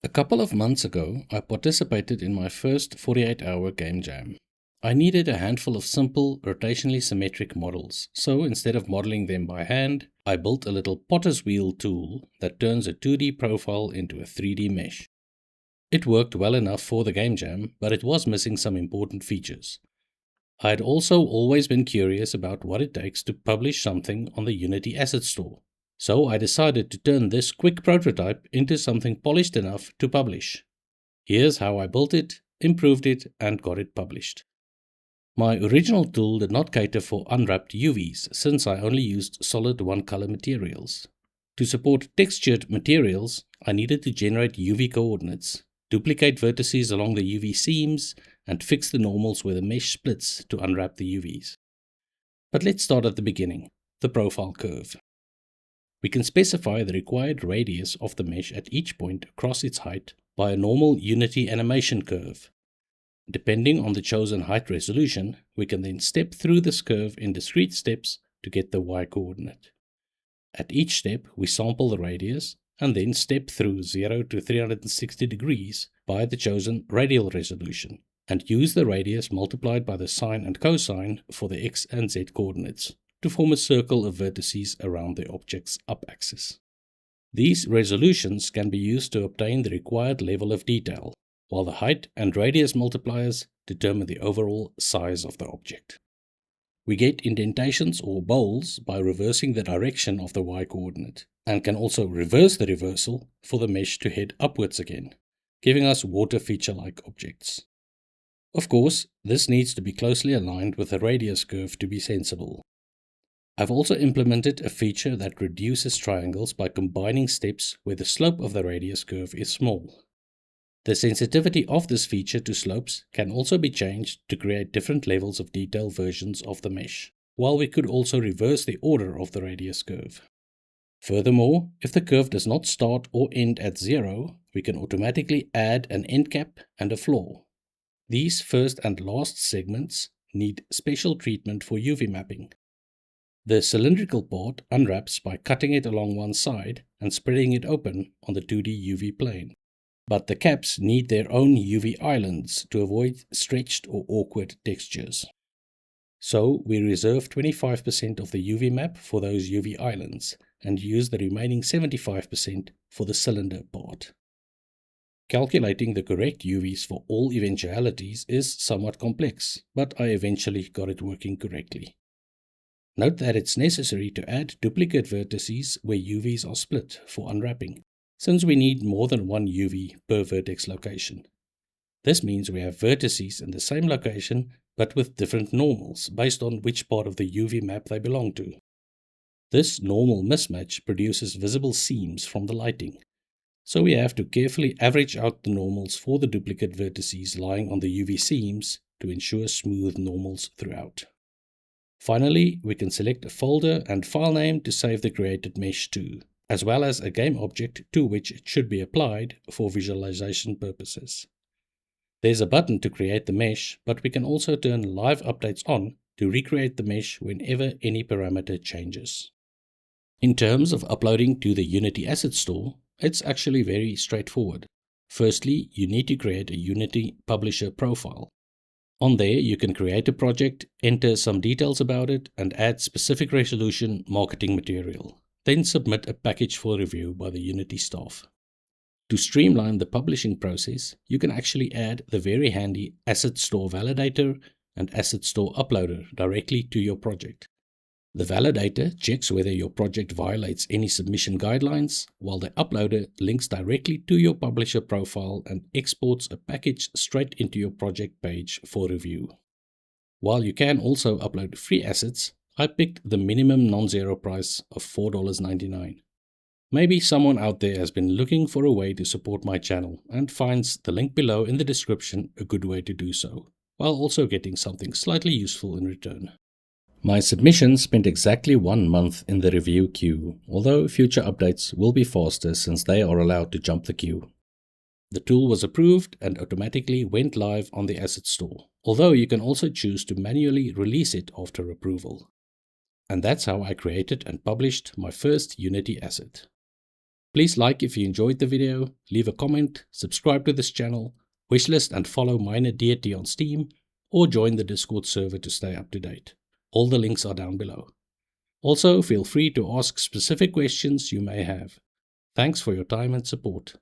A couple of months ago, I participated in my first 48-hour game jam. I needed a handful of simple, rotationally symmetric models, so instead of modeling them by hand, I built a little potter's wheel tool that turns a 2D profile into a 3D mesh. It worked well enough for the game jam, but it was missing some important features. I had also always been curious about what it takes to publish something on the Unity Asset Store. So I decided to turn this quick prototype into something polished enough to publish. Here's how I built it, improved it, and got it published. My original tool did not cater for unwrapped UVs since I only used solid one-color materials. To support textured materials, I needed to generate UV coordinates, duplicate vertices along the UV seams, and fix the normals where the mesh splits to unwrap the UVs. But let's start at the beginning, the profile curve. We can specify the required radius of the mesh at each point across its height by a normal Unity animation curve. Depending on the chosen height resolution, we can then step through this curve in discrete steps to get the y-coordinate. At each step, we sample the radius and then step through 0 to 360 degrees by the chosen radial resolution and use the radius multiplied by the sine and cosine for the x and z coordinates to form a circle of vertices around the object's up-axis. These resolutions can be used to obtain the required level of detail, while the height and radius multipliers determine the overall size of the object. We get indentations or bowls by reversing the direction of the y-coordinate, and can also reverse the reversal for the mesh to head upwards again, giving us water feature-like objects. Of course, this needs to be closely aligned with the radius curve to be sensible. I've also implemented a feature that reduces triangles by combining steps where the slope of the radius curve is small. The sensitivity of this feature to slopes can also be changed to create different levels of detail versions of the mesh, while we could also reverse the order of the radius curve. Furthermore, if the curve does not start or end at 0, we can automatically add an end cap and a floor. These first and last segments need special treatment for UV mapping. The cylindrical part unwraps by cutting it along one side and spreading it open on the 2D UV plane. But the caps need their own UV islands to avoid stretched or awkward textures. So we reserve 25% of the UV map for those UV islands and use the remaining 75% for the cylinder part. Calculating the correct UVs for all eventualities is somewhat complex, but I eventually got it working correctly. Note that it's necessary to add duplicate vertices where UVs are split for unwrapping, since we need more than one UV per vertex location. This means we have vertices in the same location but with different normals based on which part of the UV map they belong to. This normal mismatch produces visible seams from the lighting, so we have to carefully average out the normals for the duplicate vertices lying on the UV seams to ensure smooth normals throughout. Finally, we can select a folder and file name to save the created mesh to, as well as a game object to which it should be applied for visualization purposes. There's a button to create the mesh, but we can also turn live updates on to recreate the mesh whenever any parameter changes. In terms of uploading to the Unity Asset Store, it's actually very straightforward. Firstly, you need to create a Unity Publisher profile. On there, you can create a project, enter some details about it, and add specific resolution marketing material. Then submit a package for review by the Unity staff. To streamline the publishing process, you can actually add the very handy Asset Store Validator and Asset Store Uploader directly to your project. The validator checks whether your project violates any submission guidelines, while the uploader links directly to your publisher profile and exports a package straight into your project page for review. While you can also upload free assets, I picked the minimum non-zero price of $4.99. Maybe someone out there has been looking for a way to support my channel and finds the link below in the description a good way to do so, while also getting something slightly useful in return. My submission spent exactly 1 month in the review queue, although future updates will be faster since they are allowed to jump the queue. The tool was approved and automatically went live on the Asset Store, although you can also choose to manually release it after approval. And that's how I created and published my first Unity asset. Please like if you enjoyed the video, leave a comment, subscribe to this channel, wishlist and follow Minor Deity on Steam, or join the Discord server to stay up to date. All the links are down below. Also, feel free to ask specific questions you may have. Thanks for your time and support.